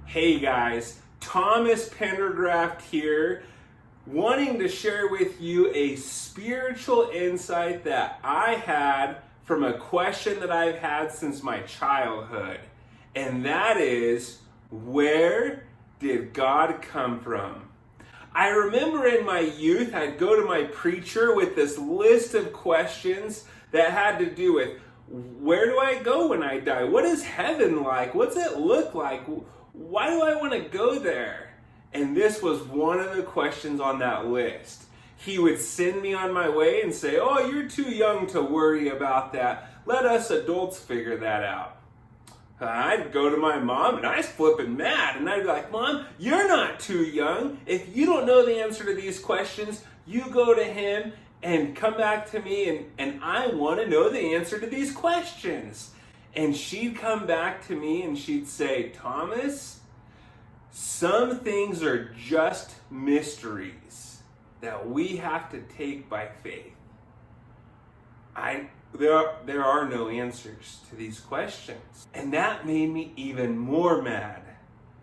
Hey guys, Thomas Pendergraft here, wanting to share with you a spiritual insight that I had from a question that I've had since my childhood. And that is, where did God come from? I remember in my youth, I'd go to my preacher with this list of questions that had to do with, where do I go when I die? What is heaven like? What's it look like? Why do I want to go there? And this was one of the questions on that list. He would send me on my way and say, oh, you're too young to worry about that. Let us adults figure that out. I'd go to my mom and I was flipping mad. And I'd be like, Mom, you're not too young. If you don't know the answer to these questions, you go to him and come back to me and I want to know the answer to these questions. And she'd come back to me and she'd say, Thomas, some things are just mysteries that we have to take by faith. There are no answers to these questions. And that made me even more mad.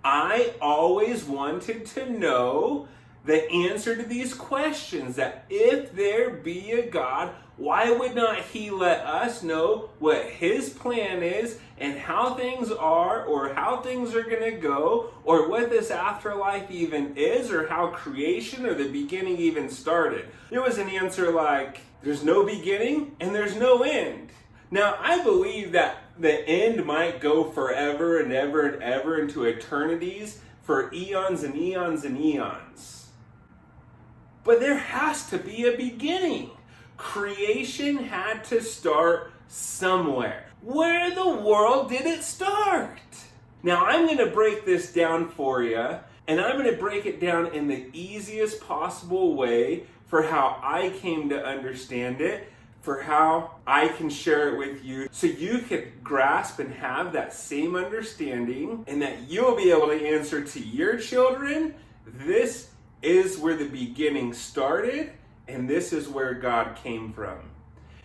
I always wanted to know the answer to these questions, that if there be a God, why would not he let us know what his plan is and how things are, or how things are going to go, or what this afterlife even is, or how creation or the beginning even started? There was an answer like, there's no beginning and there's no end. Now, I believe that the end might go forever and ever and ever into eternities for eons and eons and eons. But there has to be a beginning. Creation had to start somewhere. Where in the world did it start? Now, I'm going to break this down for you, and I'm going to break it down in the easiest possible way for how I came to understand it, for how I can share it with you, so you can grasp and have that same understanding, and that you'll be able to answer to your children, this is where the beginning started, and this is where God came from.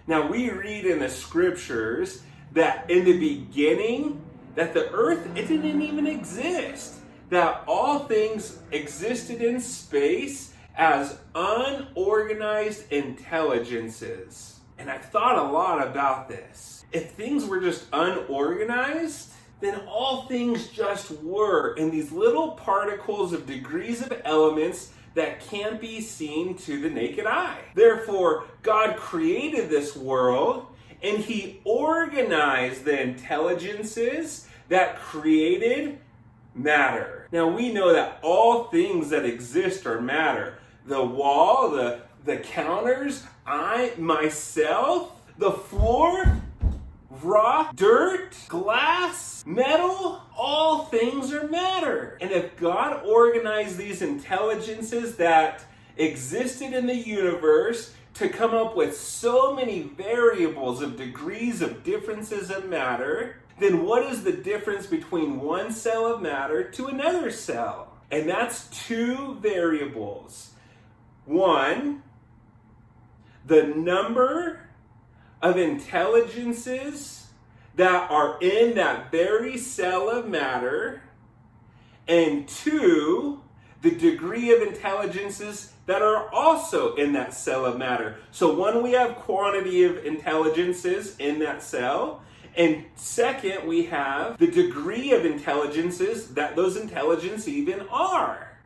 Now, we read in the scriptures that in the beginning, that the earth, it didn't even exist. That all things existed in space as unorganized intelligences. And I've thought a lot about this. If things were just unorganized, then all things just were in these little particles of degrees of elements that can't be seen to the naked eye. Therefore, God created this world and he organized the intelligences that created matter. Now, we know that all things that exist are matter. The wall, the counters, I, myself, the floor, rock, dirt, glass, metal, all things are matter. And if God organized these intelligences that existed in the universe to come up with so many variables of degrees of differences of matter, then what is the difference between one cell of matter to another cell? And that's two variables. One, the number of intelligences that are in that very cell of matter, and two, the degree of intelligences that are also in that cell of matter. So one, we have quantity of intelligences in that cell, and second, we have the degree of intelligences that those intelligences even are,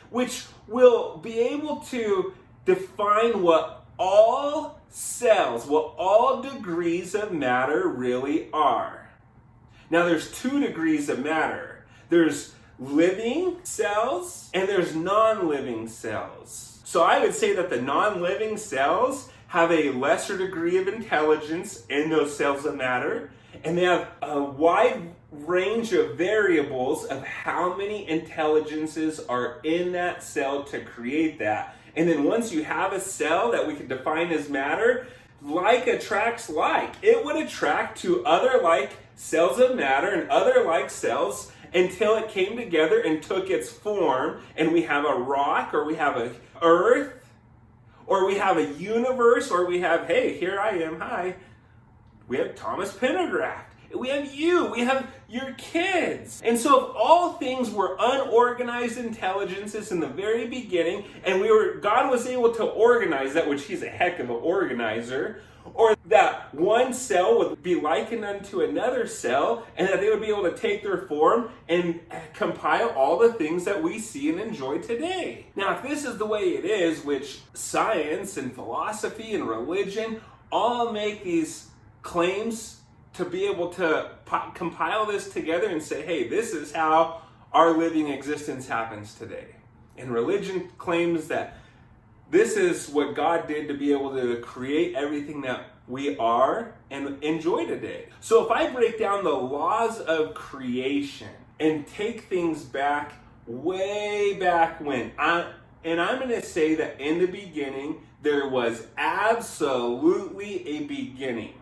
which will be able to define what all cells, what all degrees of matter really are. Now, there's two degrees of matter. There's living cells and there's non-living cells. So I would say that the non-living cells have a lesser degree of intelligence in those cells of matter, and they have a wide range of variables of how many intelligences are in that cell to create that. And then once you have a cell that we can define as matter, like attracts like. It would attract to other like cells of matter and other like cells until it came together and took its form, and we have a rock, or we have a earth, or we have a universe, or we have, hey, here I am, hi. We have Thomas Pendergraft. We have you. We have your kids. And so if all things were unorganized intelligences in the very beginning, and God was able to organize that, which he's a heck of an organizer, or that one cell would be likened unto another cell, and that they would be able to take their form and compile all the things that we see and enjoy today. Now, if this is the way it is, which science and philosophy and religion all make these claims to be able to compile this together and say, hey, this is how our living existence happens today. And religion claims that this is what God did to be able to create everything that we are and enjoy today. So if I break down the laws of creation and take things back, way back when, I'm going to say that in the beginning, there was absolutely a beginning.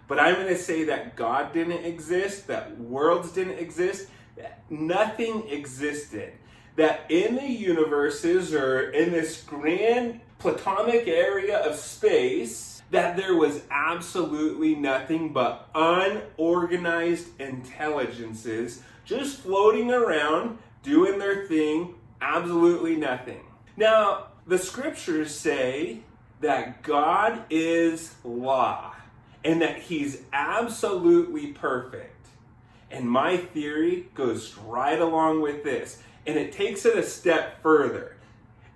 But I'm going to say that God didn't exist, that worlds didn't exist, that nothing existed. That in the universes or in this grand platonic area of space, that there was absolutely nothing but unorganized intelligences just floating around, doing their thing, absolutely nothing. Now, the scriptures say that God is law and that he's absolutely perfect. And my theory goes right along with this. And it takes it a step further.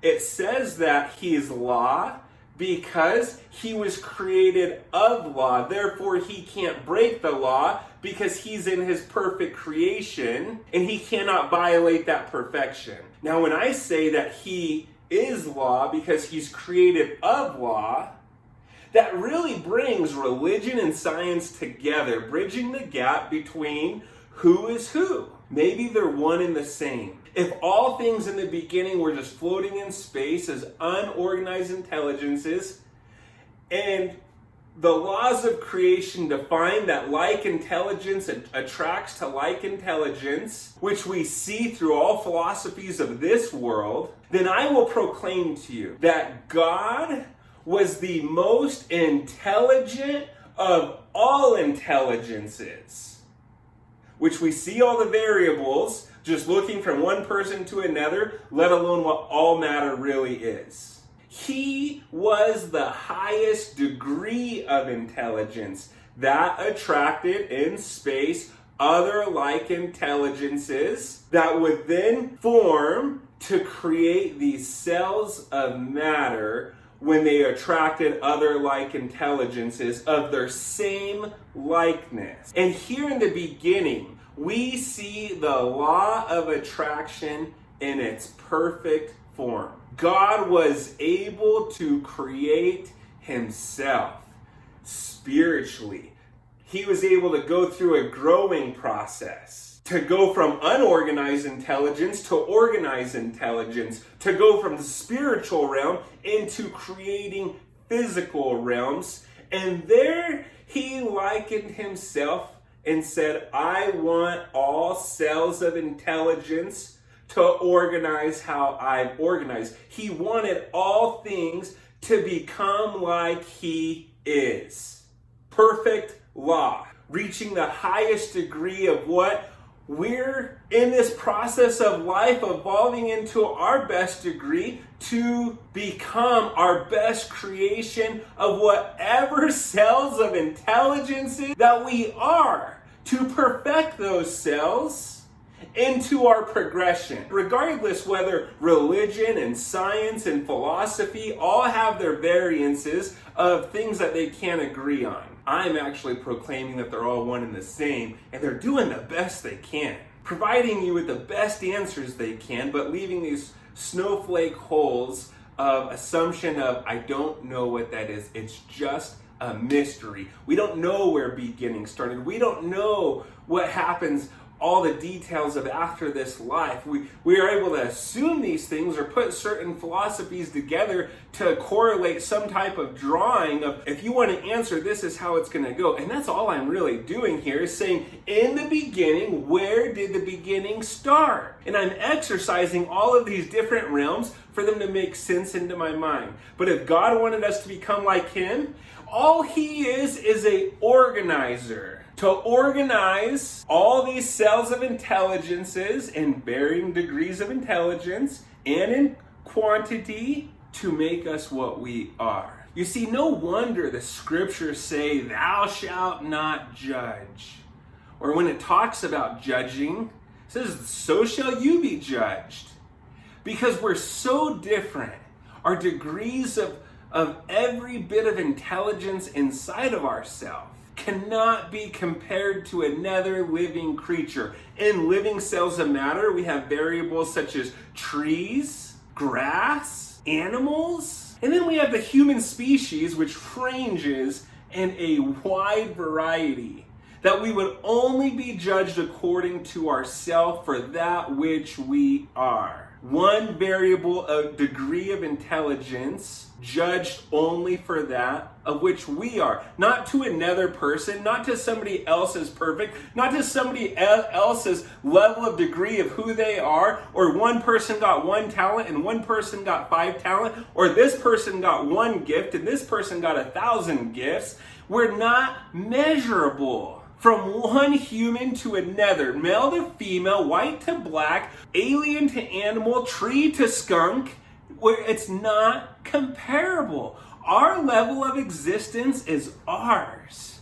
It says that he is law because he was created of law. Therefore, he can't break the law because he's in his perfect creation and he cannot violate that perfection. Now, when I say that he is law because he's created of law, that really brings religion and science together, bridging the gap between who is who. Maybe they're one and the same. If all things in the beginning were just floating in space as unorganized intelligences, and the laws of creation define that like intelligence attracts to like intelligence, which we see through all philosophies of this world, then I will proclaim to you that God was the most intelligent of all intelligences, which we see all the variables just looking from one person to another, let alone what all matter really is. He was the highest degree of intelligence that attracted in space other like intelligences that would then form to create these cells of matter when they attracted other like intelligences of their same likeness. And here in the beginning, we see the law of attraction in its perfect form. God was able to create himself spiritually. He was able to go through a growing process, to go from unorganized intelligence to organized intelligence, to go from the spiritual realm into creating physical realms. And there he likened himself and said, I want all cells of intelligence to organize how I've organized. He wanted all things to become like he is. Perfect law, reaching the highest degree of what we're in this process of life, evolving into our best degree to become our best creation of whatever cells of intelligence that we are, to perfect those cells into our progression. Regardless whether religion and science and philosophy all have their variances of things that they can't agree on, I'm actually proclaiming that they're all one and the same, and they're doing the best they can, providing you with the best answers they can, but leaving these snowflake holes of assumption of, I don't know what that is. It's just a mystery. We don't know where beginning started. We don't know what happens, all the details of after this life. We are able to assume these things or put certain philosophies together to correlate some type of drawing of, if you want to answer, this is how it's going to go. And that's all I'm really doing here, is saying, in the beginning, where did the beginning start? And I'm exercising all of these different realms for them to make sense into my mind. But if God wanted us to become like him, all he is a organizer, to organize all these cells of intelligences in varying degrees of intelligence and in quantity to make us what we are. You see, no wonder the scriptures say, "Thou shalt not judge." Or when it talks about judging, it says, "So shall you be judged." Because we're so different. Our degrees of every bit of intelligence inside of ourselves cannot be compared to another living creature. In living cells of matter, we have variables such as trees, grass, animals, and then we have the human species, which ranges in a wide variety, that we would only be judged according to ourselves for that which we are. One variable, a degree of intelligence, judged only for that of which we are. Not to another person, not to somebody else's perfect, not to somebody else's level of degree of who they are, or one person got 1 talent and one person got 5 talent, or this person got 1 gift and this person got 1,000 gifts. We're not measurable. From one human to another, male to female, white to black, alien to animal, tree to skunk, where it's not comparable. Our level of existence is ours.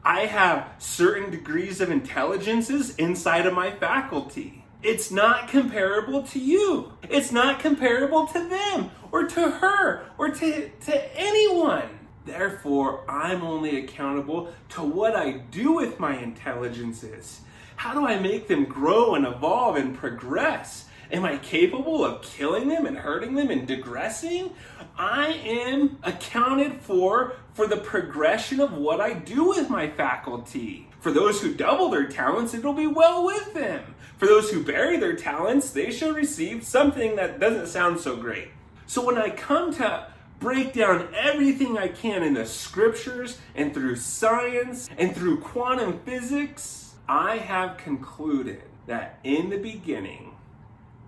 I have certain degrees of intelligences inside of my faculty. It's not comparable to you. It's not comparable to them, or to her, or to anyone. Therefore, I'm only accountable to what I do with my intelligences. How do I make them grow and evolve and progress? Am I capable of killing them and hurting them and digressing? I am accounted for the progression of what I do with my faculty. For those who double their talents, it'll be well with them. For those who bury their talents, they shall receive something that doesn't sound so great. So when I come to break down everything I can in the scriptures and through science and through quantum physics, I have concluded that in the beginning,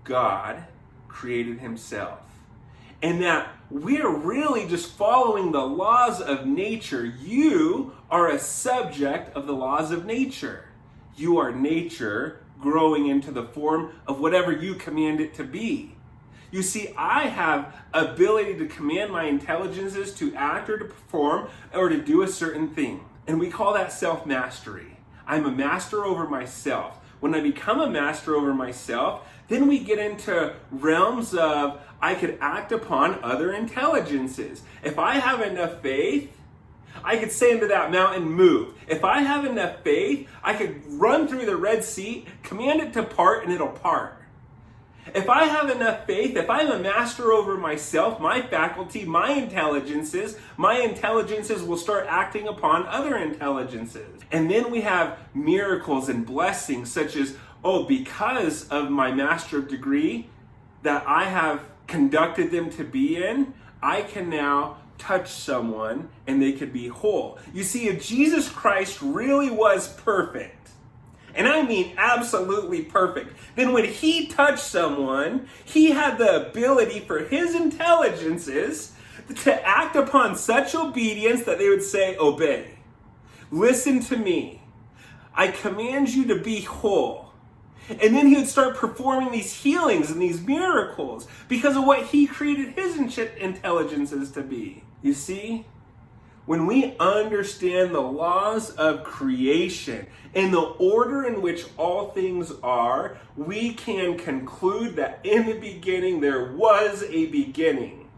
God created himself. And that we're really just following the laws of nature. You are a subject of the laws of nature. You are nature growing into the form of whatever you command it to be. You see, I have ability to command my intelligences to act or to perform or to do a certain thing. And we call that self-mastery. I'm a master over myself. When I become a master over myself, then we get into realms of I could act upon other intelligences. If I have enough faith, I could say unto that mountain, move. If I have enough faith, I could run through the Red Sea, command it to part, and it'll part. If I have enough faith, if I'm a master over myself, my faculty, my intelligences will start acting upon other intelligences. And then we have miracles and blessings such as, because of my master degree that I have conducted them to be in, I can now touch someone and they could be whole. You see, if Jesus Christ really was perfect, and I mean absolutely perfect, then when he touched someone, he had the ability for his intelligences to act upon such obedience that they would say, obey. Listen to me. I command you to be whole. And then he would start performing these healings and these miracles because of what he created his intelligences to be. You see? When we understand the laws of creation and the order in which all things are, we can conclude that in the beginning there was a beginning.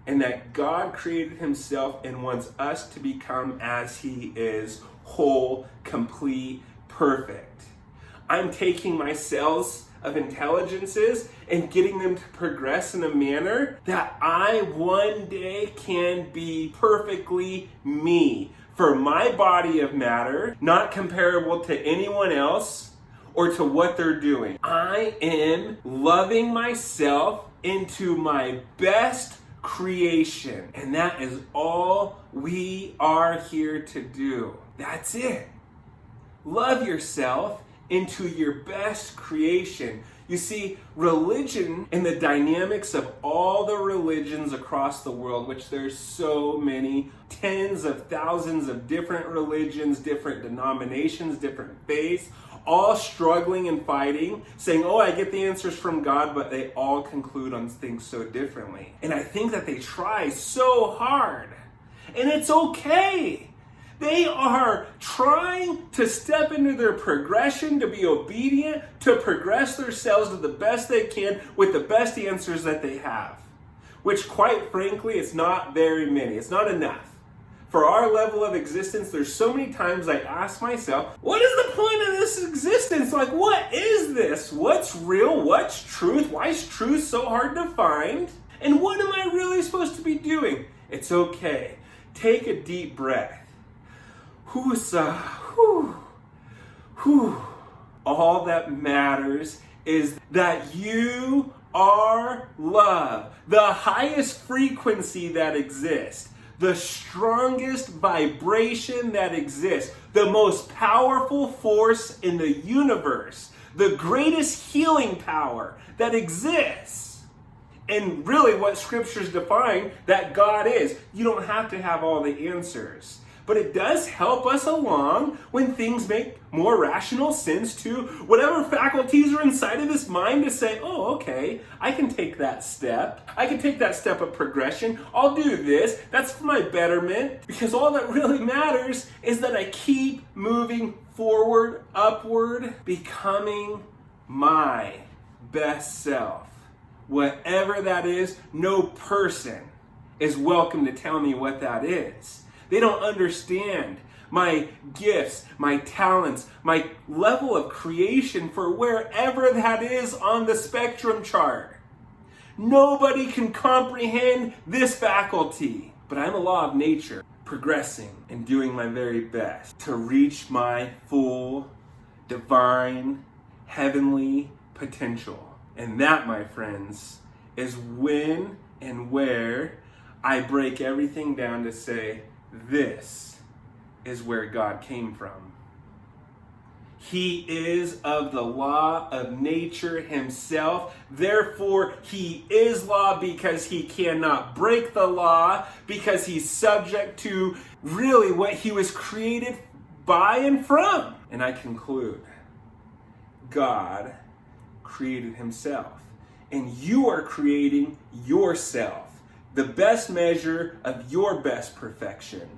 And that God created himself and wants us to become as he is, whole, complete, perfect. I'm taking my cells of intelligences and getting them to progress in a manner that I one day can be perfectly me for my body of matter, not comparable to anyone else or to what they're doing. I am loving myself into my best creation, and that is all we are here to do. That's it. Love yourself into your best creation. You see, religion and the dynamics of all the religions across the world, which there's so many, tens of thousands of different religions, different denominations, different faiths, all struggling and fighting, saying, oh, I get the answers from God, but they all conclude on things so differently. And I think that they try so hard. And it's okay. They are trying to step into their progression, to be obedient, to progress themselves to the best they can with the best answers that they have. Which, quite frankly, it's not very many. It's not enough. For our level of existence, there's so many times I ask myself, what is the point of this existence? Like, what is this? What's real? What's truth? Why is truth so hard to find? And what am I really supposed to be doing? It's okay. Take a deep breath. Whoosa, whew, whew. All that matters is that you are love, the highest frequency that exists, the strongest vibration that exists, the most powerful force in the universe, the greatest healing power that exists. And really what scriptures define that God is. You don't have to have all the answers. But it does help us along when things make more rational sense to whatever faculties are inside of this mind to say, oh, okay, I can take that step. I can take that step of progression. I'll do this. That's for my betterment. Because all that really matters is that I keep moving forward, upward, becoming my best self. Whatever that is, no person is welcome to tell me what that is. They don't understand my gifts, my talents, my level of creation for wherever that is on the spectrum chart. Nobody can comprehend this faculty, but I'm a law of nature, progressing and doing my very best to reach my full, divine, heavenly potential. And that, my friends, is when and where I break everything down to say, this is where God came from. He is of the law of nature himself. Therefore, he is law because he cannot break the law, because he's subject to really what he was created by and from. And I conclude, God created himself, and you are creating yourself. The best measure of your best perfection.